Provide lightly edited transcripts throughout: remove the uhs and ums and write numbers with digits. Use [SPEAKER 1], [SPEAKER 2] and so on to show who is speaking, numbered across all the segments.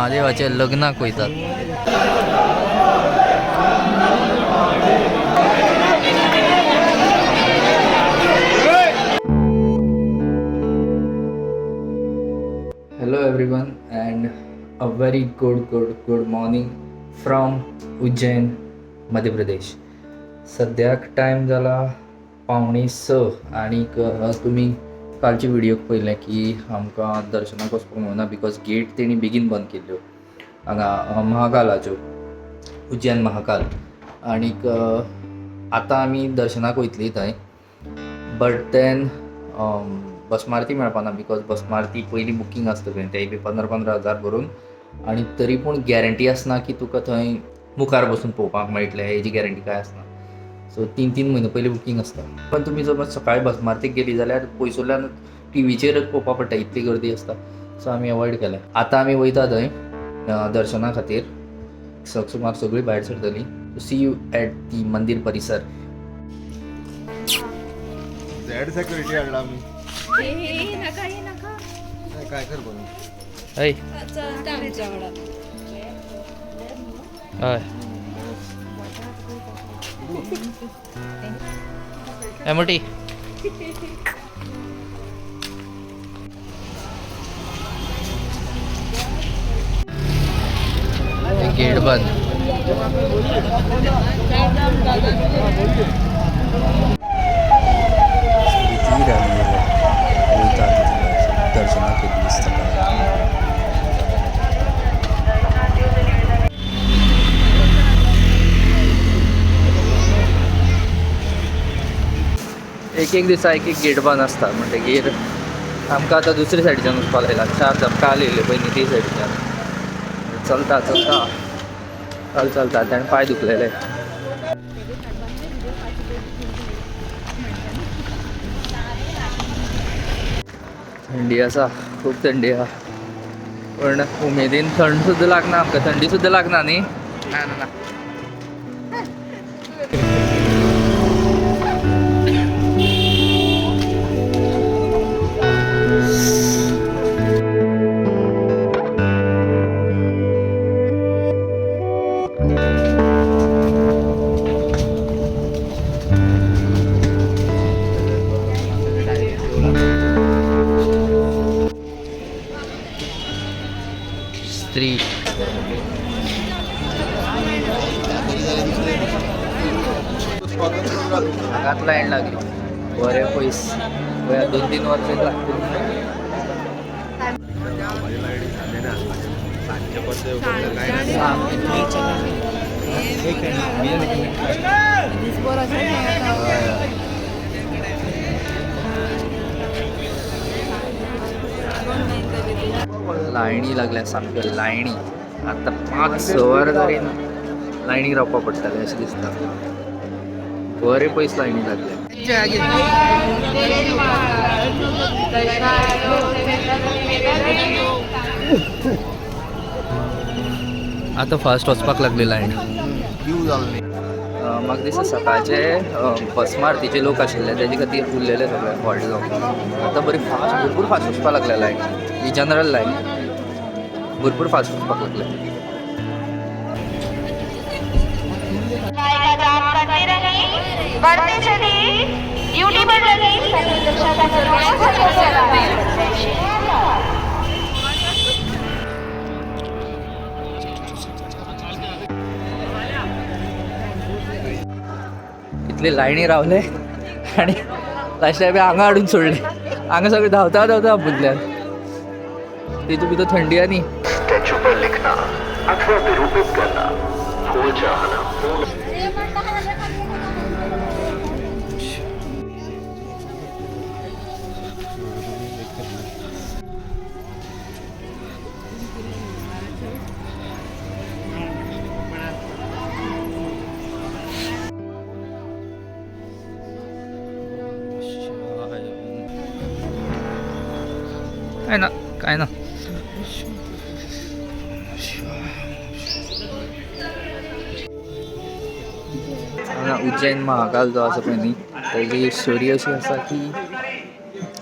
[SPEAKER 1] महादेवाच्या लग्नाक वयतात. Hello everyone and a very good morning from Ujjain, Madhya Pradesh. सद्याक टाइम जाला 5:45 आणि तुम्ही कालची व्हिडिओ पळयलें की आमकां दर्शनाक वचपाक मेळना बिकॉज गेट तेणी बेगीन बंद केल्ल्यो हांगा महाकालाच्यो, उज्जैन महाकाल. आनीक आतां आमी दर्शनाक वयतलीं थंय, बट देन बसमारती मेळपाना बिकॉज बसमारती पयलीं बुकींग आसता पळय तेय बी 15,000 भरून, आनी तरी पूण गॅरंटी आसना की तुका थंय मुखार बसून पळोवपाक मेळटलें, हेजी गॅरंटी काय आसना. सो 3 म्हयने पयलीं बुकींग आसता. पण तुमी जर सकाळीं बसमारतीक गेली जाल्यार पयसुल्ल्यान टीव्हीचेरच पळोवपा पडटा, इतली गर्दी आसता. सो आमी अवॉयड केलें. आतां आमी वयता थंय दर्शना खातीर. सुमार सगळीं भायर सरतलीं. सी यू एट दी मंदिर परिसर.
[SPEAKER 2] झॅड सिक्युरिटी हाडला आमी. काय कर बोल.
[SPEAKER 1] हय हय एमोटी गेट बंद. दर्शनाक एक दिसा एक गेट बंद आसता. म्हणटकीर आमकां आतां दुसरे सायडीच्यान वचपाक लायला. 4 धपका आयले पळय न्ही, ती सायडीच्यान चलता चलता ताणें पांय दुखलेले. थंडी आसा, खूब थंडी आहा. पण उमेदीन थंड सुद्दां लागना आमकां. थंडी सुद्दां लागना न्ही. ना स्त्री हांगात लायन लागली. बरें पयस 2-3 वर्सां लागतली. लायणी लागल्या सामक्यो लायणी. आतां 5-6 वरां जाली लायनीक रावपाक पडटलें अशें दिसता. बरे पयस लायनी लागल्या. आतां फास्ट वचपाक लागली लायनी. म्हाका दिसता सकाळचे बसमारतीचे लोक आशिल्ले तेजे खातीर उरलेले सगळे हॉल्ट जावन. आतां भरपूर फास्ट वचपाक लागल्या लायन. ही जनरल लायन भरपूर फास्ट वचपाक लागल्या. इतले लायनी रावले आनी लास्ट टायम हांगा हाडून सोडले. हांगा सगळे धांवता बुदल्यान. तितून भितर थंडी आनी.
[SPEAKER 3] स्टॅच्यू पर लिखना अथवा विरूपित करना फूल चाहना.
[SPEAKER 1] काय ना उज्जैन महाकाल जो आसा पळय न्ही, तेजी स्टोरी अशी आसा की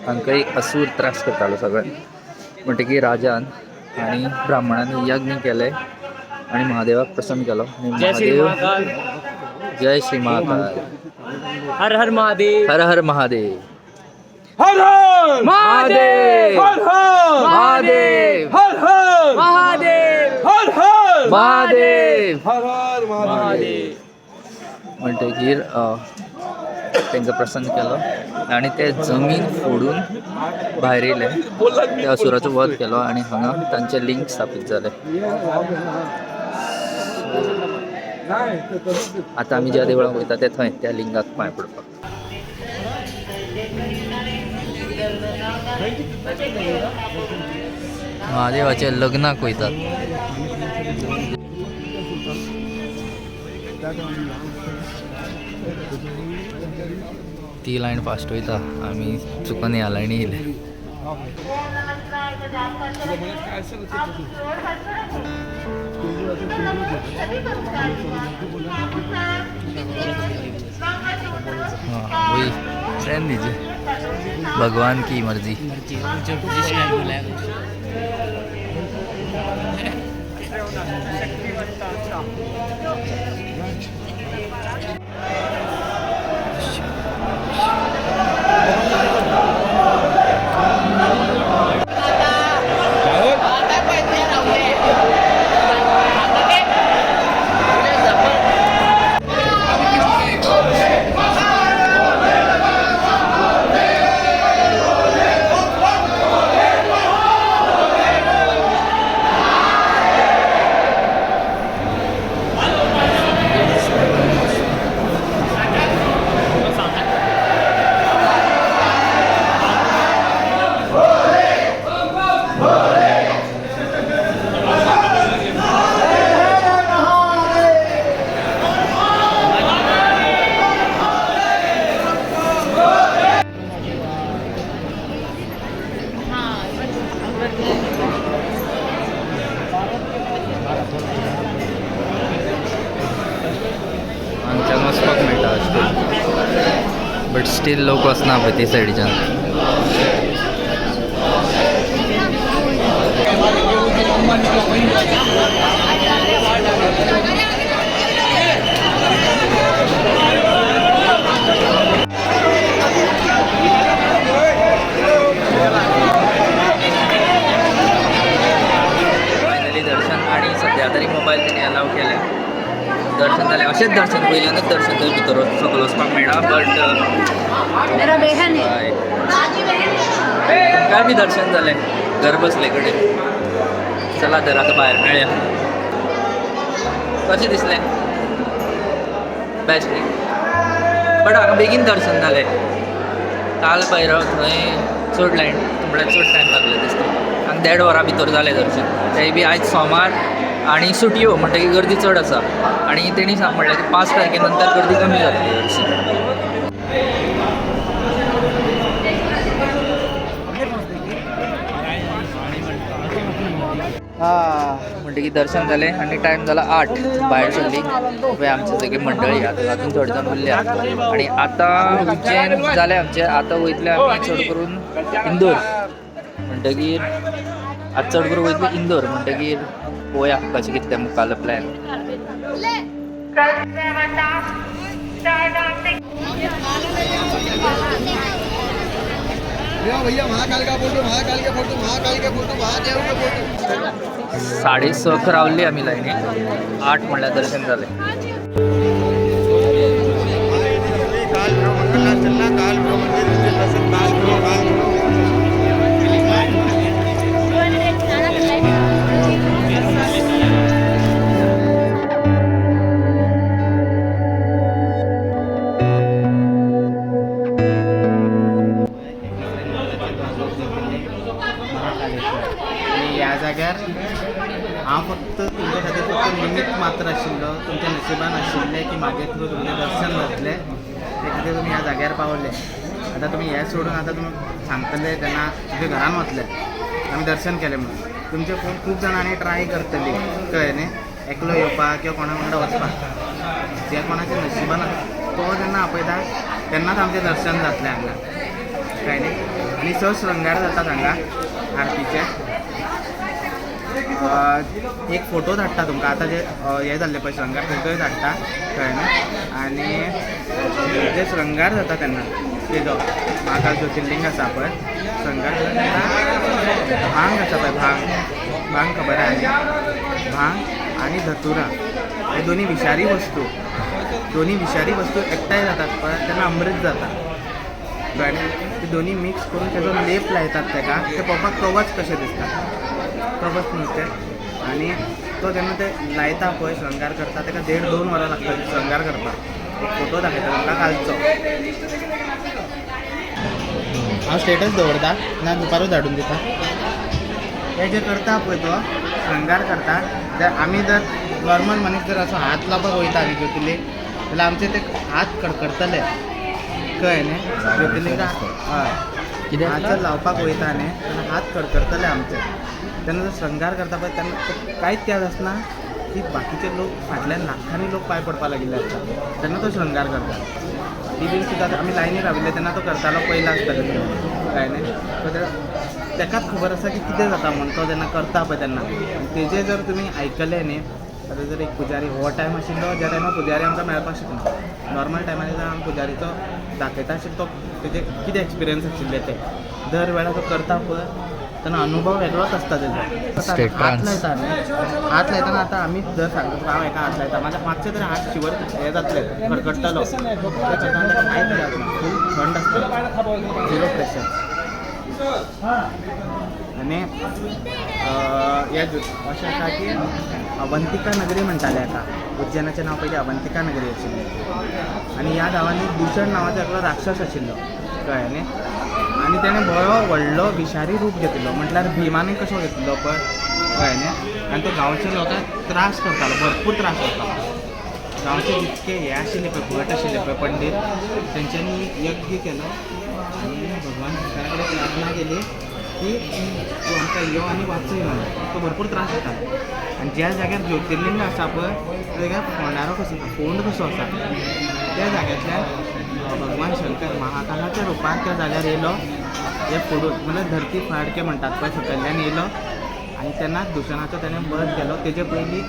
[SPEAKER 1] हांकां एक असूर त्रास करतालो सगळ्यांक. म्हणटकीर राजान आणि ब्राह्मणांनी यज्ञ केले आणि महादेवाक प्रसन्न केलो आणि
[SPEAKER 4] जय श्री
[SPEAKER 1] महादेव
[SPEAKER 4] महाकाल.
[SPEAKER 1] जय श्री महाकाल.
[SPEAKER 4] हर हर महादेव.
[SPEAKER 1] हर हर महादेव.
[SPEAKER 4] हर हर
[SPEAKER 1] महादेव.
[SPEAKER 4] हर हर
[SPEAKER 1] महादेव.
[SPEAKER 4] हर हर महादेव. हर हर
[SPEAKER 1] महादेव.
[SPEAKER 4] हर हर महादेव.
[SPEAKER 1] म्हणटकीर तांकां प्रसन्न केलो आणि ते जमीन फोडून भायर येयले. ते असुराचो वध केलो आणि हांगा तांचे लिंग स्थापीत जाले. आतां आमी ज्या देवळाक वयता ते थंय त्या लिंगाक पांय पडपाक. महादेवाचे लग्नाक वयतात. ती लायन फास्ट वयता, आमी चुकून ह्या लायनी येयले. वही ट्रेन दीजिए, भगवान की मर्जी. आमच्यान वचपाक मेळटा स्टील, बट स्टील लोक वचना पळय ते सायडीच्यान. फायनली दर्शन आणि सध्या तरी मोबाईल तेणी अलाव केले. दर्शन जालें, अशेंच दर्शन पयल्यानूच दर्शन थंय भितर सकयल वचपाक मेळना. बट
[SPEAKER 5] मेरा बेहन है.
[SPEAKER 1] काय बी दर्शन जालें घर बसले कडेन. चला तर आतां भायर मेळया. कशें दिसलें? बेस्ट न्ही, बट हांगा बेगीन दर्शन जालें. काल भैरव थंय चड लायन म्हणल्यार चड टायम लागले दिसता. हांगा 1.5 वरां भितर जालें दर्शन. तेय बी आयज सोमार आणि सुटयो म्हणटकीर गर्दी चड आसा. आणि तेणी म्हणलें की 5 तारखे नंतर गर्दी कमी जातली हरशी. म्हणटकीर दर्शन जालें आणि टायम जाला 8. भायर सरली पळय आमची सगळी मंडळी. आतां अजून थोडे जाण उरल्या आणि आतां उज्जैन जालें आमचें. आतां वयतले आमी चड करून इंदोर. म्हणटकीर आतां चड करून वयतले इंदोर. म्हणटकीर पळोवया कशें कितें तें मुखाल्लो प्लॅन.
[SPEAKER 2] भैया महाकाल का फोटो, महाकाल के फोटो, महाकाल के फोटो, महादेव के फोटो.
[SPEAKER 1] 6:30 रावल्ली आमी लायनीन. 8 म्हणल्यार दर्शन जालें.
[SPEAKER 2] काल ब्रो मंगलवार चलना, काल ब्रो मंदिर दर्शन, काल ब्रो
[SPEAKER 6] ह्या जाग्यार हांव फक्त तुमच्या खातीर फक्त निमित्त मात्र आशिल्लो. तुमच्या नशिबान आशिल्लें की म्हागे थ्रू तुमचें दर्शन जातलें, ते खातीर तुमी ह्या जाग्यार पावले. आतां तुमी हें सोडून आतां तुमी सांगतले तेन्ना तुमच्या घरान वतले आमी दर्शन केलें म्हणून. तुमचे खूब जाणांनी ट्राय करतली कळ्ळें न्ही, एकलो येवपाक किंवा कोणा वांगडा वचपाक. जे कोणाच्या नशिबान तो जेन्ना आपयता तेन्नाच आमचें दर्शन जातलें हांगा कळ्ळें न्ही. आनी 6 श्रृंगार जातात हांगा आरतीचे. एक फोटो धाडटा तुमकां आतां जे हे जाल्ले पळय श्रृंगार थंय धाडटा कळ्ळें न्ही. आनी जे श्रृंगार जाता तेन्ना तेजो महाकाल ज्योतिर्लिंग आसा पळय श्रृंगार जाता तेन्ना भांग आसा पळय भांग खबर आहा भांग आनी धतुरा हे दोनी विशारी वस्तू एकठांय जातात पळय तेन्ना अमृत जाता कळ्ळें. ते दोनी मिक्स करून तेजो लेप लायतात ताका ते पळोवपाक कवच कशें दिसता कवच न्हू तें. आनी तो जेन्ना ते लायता पळय श्रृंगार करता ताका 1.5-2 वरां लागता श्रृंगार करपाक. एक फोटो दाखयता तुमकां कालचो हांव स्टेटस दवरता ना दुपारूच धाडून दिता. हे जे करता पळय तो श्रृंगार करता जर आमी जर नॉर्मल मनीस जर असो हात लावपाक वयता न्ही ज्योतिर्लिंग जाल्यार आमचे ते हात कडकडटले कळ्ळें न्ही. ज्योतिर्लिंगा हय हात जर लावपाक वयता न्ही जाल्यार हात कडकडटले आमचे. तेन्ना जर श्रृंगार करता पळय तेन्ना कांयच याद आसना की बाकीचे लोक फाटल्यान लाखांनी लोक पांय पडपाक लागिल्ले आसता तेन्ना तो श्रृंगार करता. ती बीन सुद्दां आमी लायनीर राविल्ले तेन्ना तो करतालो पयलो आसतलो कळ्ळें न्ही. सो तेकाच खबर आसा की कितें जाता म्हणून तो जेन्ना करता पळय तेन्ना तेजे जर तुमी आयकलें न्ही आतां जर एक पुजारी हो टायम आशिल्लो ज्या टायमार पुजारी आमकां मेळपाक शकना नॉर्मल टायमार जर आमी पुजारीचो दाखयता आशिल्लो तो तेजे कितें एक्सपिरियन्स आशिल्ले ते दर वेळा तो करता पळय तेन्ना अनुभव वेगळोच आसता तेजो. हात लायता न्ही हात लायतना आतां आमी जर सांगता हांव एका हात लायता म्हाज्या मातशें तरी हात शिवर हें जातले कडकडटलो ते करतना ताका कांयच जायना फूल थंड आसता 0 प्रेशर. आनी हे अशें आसा की अवंतिका नगरी म्हणटाले हाका उज्जैनाचें नांव पयलीं अवंतिका नगरी आशिल्लें. आनी ह्या गांवांनी दुशण नांवाचो एकलो राक्षस आशिल्लो कळ्ळें न्ही. आनी तेणें बरो व्हडलो विशारी रूप घेतिल्लो म्हटल्यार भिमानूय कसो घेतिल्लो पळय कळ्ळें न्ही. आनी तो गांवच्या लोकांक त्रास करतालो भरपूर त्रास करतालो. गांवचे जितके हे आशिल्ले पळय भट आशिल्ले पळय पंडीत तेंच्यांनी यज्ञ केलो आनी भगवान शंकरा कडेन प्रार्थना केली की तूं आमकां यो आनी वाचय म्हणून. तो भरपूर त्रास जातालो. आनी ज्या जाग्यार ज्योतिर्लिंग आसा पळय त्या जाग्यार फोंडारो कसो आसा फोंड कसो आसा त्या जाग्यांतल्यान भगवान शंकर महाकालाच्या रुपान त्या जाग्यार येयलो हे फोडून म्हळ्यार धरती फाडके म्हणटात पळय सकयल्यान येयलो आनी तेन्नाच दुशणाचो तेणें वध केलो. तेजे पयलीं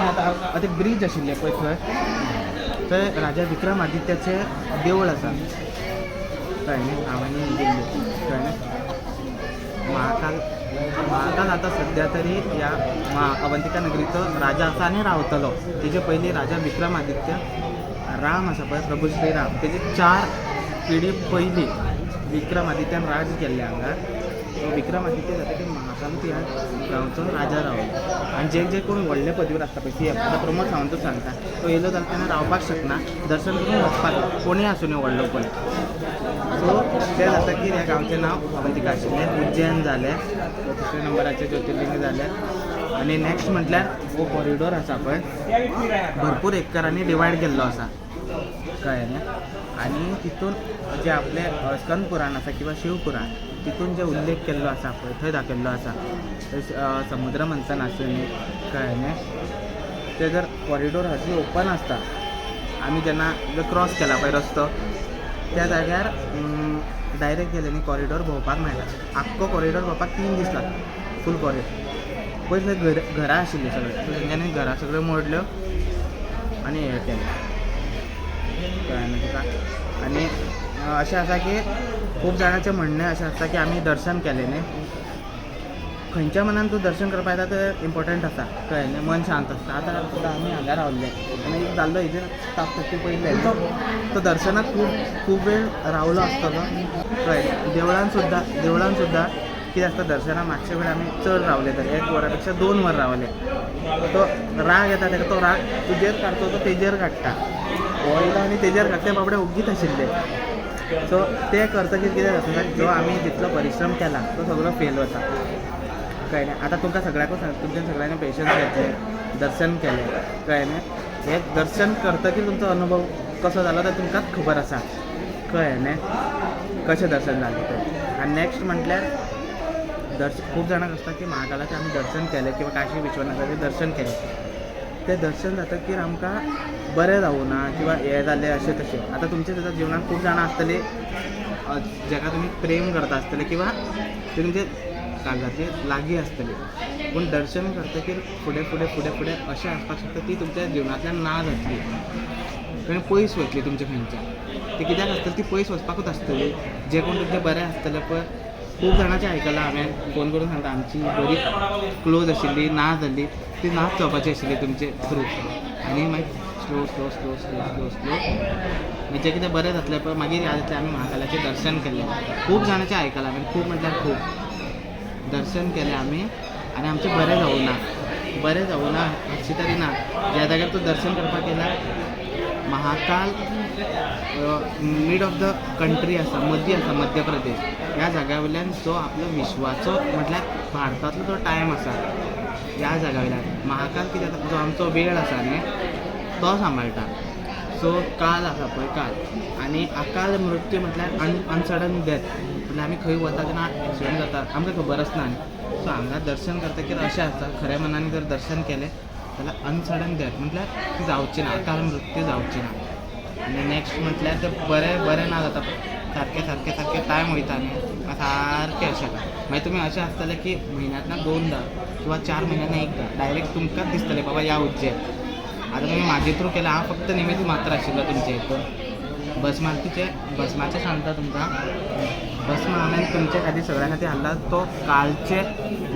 [SPEAKER 6] आतां ब्रीज आशिल्ले पळय थंय राजा विक्रमादित्याचें देवूळ आसा कळ्ळें न्ही. हांवें गेल्ली कळ्ळें न्ही. महाकाल आतां सद्या तरी ह्या अवंतिका नगरीचो राजा आसा आनी रावतलो. तेजे पयलीं राजा विक्रमादित्य राम आसा पळय प्रभू श्रीराम तेजे 4 पिढी पयलीं विक्रमादित्यान राज केल्ले हांगा. तो विक्रमादित्य जाता की महाकालूच ह्या गांवचो राजा रावलो. आनी जे जे कोण व्हडले पदवीर आसता पळय CM आतां प्रमोद सावंतूच सांगता तो येयलो जाल्यार तेणें रावपाक शकना दर्शन करून वचपाक कोणूय आसूं न्ही व्हडलो पळय. सो तें जाता की ह्या गांवचें नांव अवंतिका आशिल्लें. उज्जैन जालें 3 नंबराचें ज्योतिर्लिंग जालें. आनी नेक्स्ट म्हटल्यार हो कॉरिडोर आसा पळय भरपूर एकरांनी डिवायड केल्लो आसा कळ्ळें न्ही. आनी तितून जे आपले स्कंद पुराण आसा किंवा शिवपुराण तितून जे उल्लेख केल्लो आसा पळय थंय दाखयल्लो आसा समुद्र मंथन आसूं न्ही कळ्ळें न्ही. ते जर कॉरिडोर हरशीं ओपन आसता आमी जेन्ना क्रॉस केला पळय रस्तो त्या जाग्यार डायरेक्ट गेले न्ही कॉरिडोर भोंवपाक मेळटा. आख्खो कॉरिडोर भोंवपाक 3 दीस लागता फूल कॉरिडोर. पयलीं थंय घरां आशिल्लीं सगळीं तेंच्यांनी घरां सगळ्यो मोडल्यो आनी हें केलें कळ्ळें न्ही तुका. आनी अशें आसा की खूब जाणांचें म्हणणें अशें आसता की आमी दर्शन केलें न्ही खंयच्या मनान तूं दर्शन करपाक येता तें इम्पॉर्टंट आसा कळ्ळें न्ही. मन शांत आसता. आतां सुद्दां आमी हांगा रावल्ले आनी एक जाल्लो हेजेर तापतकी पयले तो दर्शनाक खूब वेळ रावलो आसतलो कळ्ळें. देवळान सुद्दां कितें आसता दर्शनाक मातशे वेळ आमी चड रावले तर 1 वरा पेक्षा 2 वर रावले. तो राग येता ताका तो राग तुजेर काडचो तो तेजेर काडटा हो येयलो आनी तेजेर काडटा. ते बाबडे ओग्गीच आशिल्ले. सो ते करतकीर कितें जाता जो आमी जितलो परिश्रम केला तो सगळो फेल वता कळ्ळें. आतां तुमकां सगळ्याकूच तुमच्या सगळ्यांनी पेशन्स घेतले दर्शन केलें कळ्ळें न्ही. हे दर्शन करतकीर तुमचो अनुभव कसो जालो तो तुमकांच खबर आसा कळ्ळें न्ही कशें दर्शन जालें तें. आनी नेक्स्ट म्हटल्यार खूब जाणांक आसता की महाकालाचें आमी दर्शन केलें किंवा काशी विश्वनाथाचें दर्शन केलें तें दर्शन जातकीर आमकां बरें जावूं ना किंवा हें जालें अशें तशें. आतां तुमच्या सुद्दां जिवनांत खूब जाणां आसतलीं जाका तुमी प्रेम करता आसतले किंवा तुमचे काळजातली लागीं आसतली पूण दर्शन करतकीर फुडें फुडें फुडें फुडें अशें आसपाक शकता ती तुमच्या जिवनांतल्यान ना जातली खंय पयस वतली तुमच्या खंयच्या ती कित्याक आसतली ती पयस वचपाकूच आसतली जे कोण तुमचे बरें आसतले पळय खूब जाणांचें आयकलां हांवें फोन करून सांगता आमची बरी क्लोज आशिल्ली ना जाल्ली ती नाच जावपाची आशिल्ली तुमचे थ्रू आनी मागीर slow slow slow slow slow slow मागीर जें कितें बरें जातलें पळय मागीर ह्या जातलें आमी महाकालाचें दर्शन केलें खूब जाणांचें आयकलां हांवें खूब म्हटल्यार खूब दर्शन केलें आमी आनी आमचें बरें जावूं ना अशें तरी ना ज्या जाग्यार तूं दर्शन करपाक गेला Mahakal mid of the country आसा मध्य प्रदेश ह्या जाग्या वयल्यान जो आपलो विश्वाचो म्हटल्यार भारतांतलो जो टायम आसा ह्या जाग्या वयल्यान महाकाल कितें जाता जो आमचो वेळ आसा न्ही तो सांबाळटा सो काल आसा पळय काल आनी अकाल मृत्यू म्हटल्यार अनसडन डेथ म्हटल्यार आमी खंय वता तेन्ना एक्सिडेंट जाता आमकां खबर आसना न्ही सो हांगा दर्शन करतकीर अशें आसता खऱ्या मनान जर दर्शन केलें जाल्यार अनसडन डेथ म्हटल्यार ती जावची ना अकाल मृत्यू जावची ना आनी नॅक्स्ट म्हटल्यार ते बरें ना जाता सारके टायम वयता न्ही सारकें अशें मागीर तुमी अशें आसतलें की म्हयन्यांतल्यान 2दा किंवा 4 म्हयन्यान 1दा डायरेक्ट तुमकांच दिसतलें बाबा या उज्जैन आतां तुमी म्हाजे थ्रू केलें हांव फक्त निमित्त मात्र आशिल्लो तुमचे हितून भस्माचें सांगता तुमकां भस्म हांवें तुमचे खातीर सगळ्या खातीर हाडला तो कालचे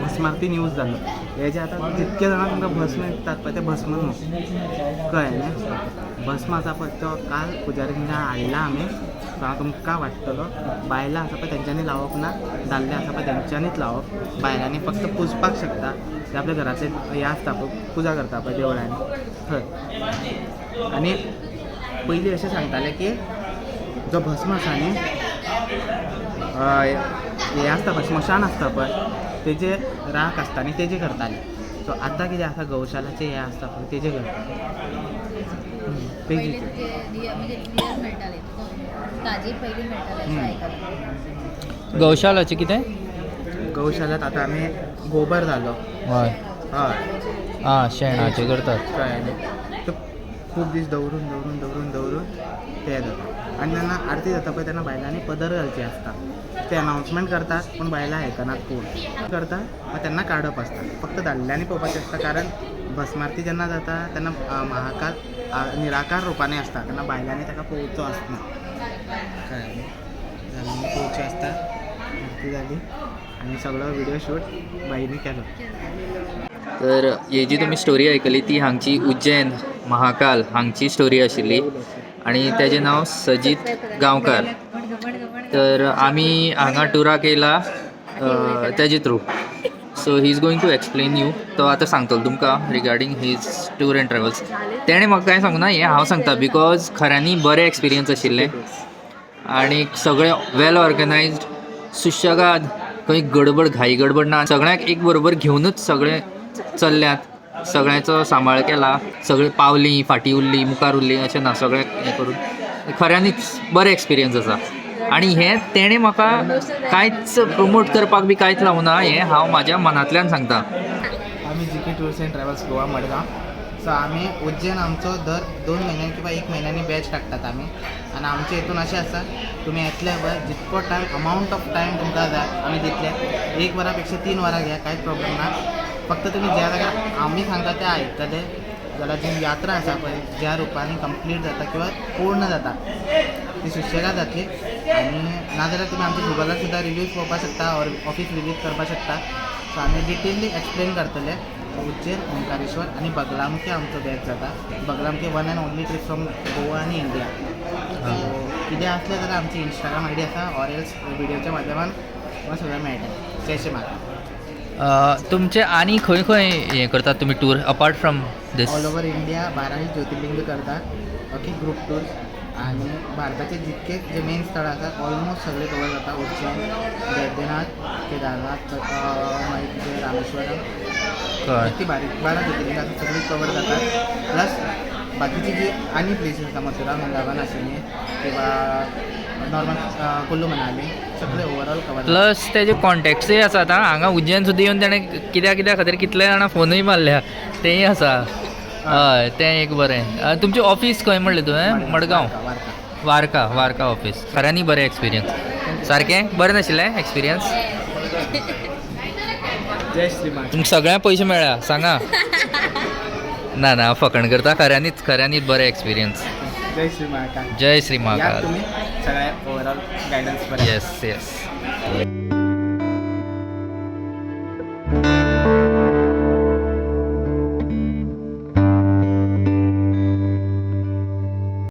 [SPEAKER 6] भस्मारती न्यूज जाल्लो हे जे आतां जितके जाणां तुमकां भस्म विकतात पळय ते भस्म न्हू कळ्ळें न्ही भस्म आसा पळय तो काल पुजारी तांच्यान हाडला आमी सो हांव तुमकां वाटतलो बायलां आसा पळय तेंच्यांनी लावप ना दादले आसा पळय तेंच्यांनीच लावप बायलांनी फक्त पुजपाक शकता ते आपल्या घराचे हे आसता पळय पुजा करता पळय देवळांनी थंय आनी पयलीं अशें सांगताले की जो भस्म आसा न्ही हे आसता पळय स्मशान आसता पळय तेजे राख आसता न्ही तेजे करताले सो आतां कितें आसा गौशालाचे हे आसता पळय तेजे करता
[SPEAKER 1] गौशालाचे कितें
[SPEAKER 6] गौशालात आतां आमी गोबर जालो
[SPEAKER 1] हय
[SPEAKER 6] हय
[SPEAKER 1] आं शेणाचे करतात
[SPEAKER 6] कळ्ळें तो खूब दीस दवरून ते जाता आनी तेन्ना आरती जाता पळय तेन्ना बायलांनी पदर घालची आसता ते अनावन्समेंट करतात पूण बायलां आयकनात कोण करता तेन्ना काडप आसता फक्त दादल्यांनी पळोवपाचें आसता कारण भस्मारती जेन्ना जाता तेन्ना महाकाल निराकार रुपांनी आसता तेन्ना बायलांनी ताका पळोवचो आसना कळ्ळें जाल्यार पळोवचें आसता आरती जाली आनी सगळो व्हिडिओ शूट बाईंनी केलो
[SPEAKER 1] तर ही जी तुमी स्टोरी आयकली ती हांगची उज्जैन महाकाल हांगची स्टोरी आशिल्ली आणि तेजें नांव सजीत गांवकार तर आमी हांगा टुराक येयला तेजे through so he is going to explain you तो आतां सांगतलो तुमकां regarding his tour and travels तेणें म्हाका कांय सांगूना हें हांव सांगता बिकॉज खऱ्यांनी बरें एक्सपिरियन्स आशिल्लें आनी सगळें वेल ऑर्गनायज्ड सुशेगाद खंय गडबड घाई गडबड ना सगळ्यांक एक बरोबर घेवनूच सगळें चल्ल्यात सगळ्यांचो सांबाळ केला सगळीं पावलीं फाटीं उरलीं मुखार उरलीं अशें ना सगळें हें करून खऱ्यांनीच बरें एक्सपिरियन्स आसा आनी हें तेणें म्हाका कांयच प्रमोट करपाक बी कांयच लावना हें हांव म्हाज्या मनांतल्यान सांगता
[SPEAKER 6] आमी GK tours end travels Goa Madgaon so आमी उज्जैन आमचो दर 2 म्हयन्यान किंवा 1 म्हयन्यानी बॅच टाकतात आमी आनी आमचे हितून अशें आसा तुमी येतले पळय जितको टायम अमावंट ऑफ टायम तुमकां जाय आमी दितले 1 वरा पेक्षा 3 वरां घ्या कांयच प्रॉब्लेम ना फक्त तुमी ज्या जाग्यार आमी सांगता तें आयकतले जाल्यार जी यात्रा आसा पळय ज्या रुपांनी कंप्लीट जाता किंवा पूर्ण जाता ती सुशेगाद जातली आनी नाजाल्यार तुमी आमच्या गुगलार सुद्दां रिव्यूज पळोवपाक शकता ऑर ऑफीस विजीट करपाक शकता सो आमी डिटेल्ली एक्सप्लेन करतले उज्जैन ओंकारेश्वर आनी बगलामुखी आमचो बॅच जाता Baglamukhi 1 end only trip from Goa आनी इंडिया कितें आसलें जाल्यार आमची इंस्टाग्राम आयडी आसा ऑर एल्स विडियोच्या माध्यमान तुमकां सगळें मेळटा जयशे म्हाका
[SPEAKER 1] तुमचे आनी खंय खंय हें करतात तुमी tour apart from this
[SPEAKER 6] all over India 12 Jyotirlinga करतात ओके ग्रुप टूर्स आणि भारताचे जितके जे मेन स्थळ आसात ऑलमोस्ट सगळे कवर जाता उज्जैन बैद्यनाथ केदारनाथ मागीर रामेश्वरम ती 12 ज्योतिर्लिंग आसा सगळी कवर जातात प्लस बाकीची जी आनी प्लेसीस आसा मथुरा वृंदावन आशिल्ली किंवा नॉर्मल कुल्लू मनाली सगळे ओवरऑल कवर
[SPEAKER 1] प्लस तेजे कॉन्टॅक्ट्सय आसात हांगा उज्जैन सुद्दां येवन तेणें कित्या खातीर कितले जाणां फोनूय मारल्या तेंय आसा हय तें एक बरें तुमचें ऑफीस खंय म्हणलें तुवें मडगांव वार्का ऑफीस खऱ्यांनी बरें एक्सपिरियन्स सारकें बरें नाशिल्लें एक्सपिरियन्स
[SPEAKER 6] जय श्री महाकाल.
[SPEAKER 1] तुमकां सगळ्या पयशे मेळ्ळा सांगा. ना फकण करता खऱ्यांनीच बरे एक्सपिरियन्स.
[SPEAKER 6] जय श्री महाकाल.
[SPEAKER 1] जय श्री
[SPEAKER 6] या
[SPEAKER 1] महाकाल.
[SPEAKER 6] तुम्ही सगळ्या ओव्हरऑल गायडन्स
[SPEAKER 1] येस.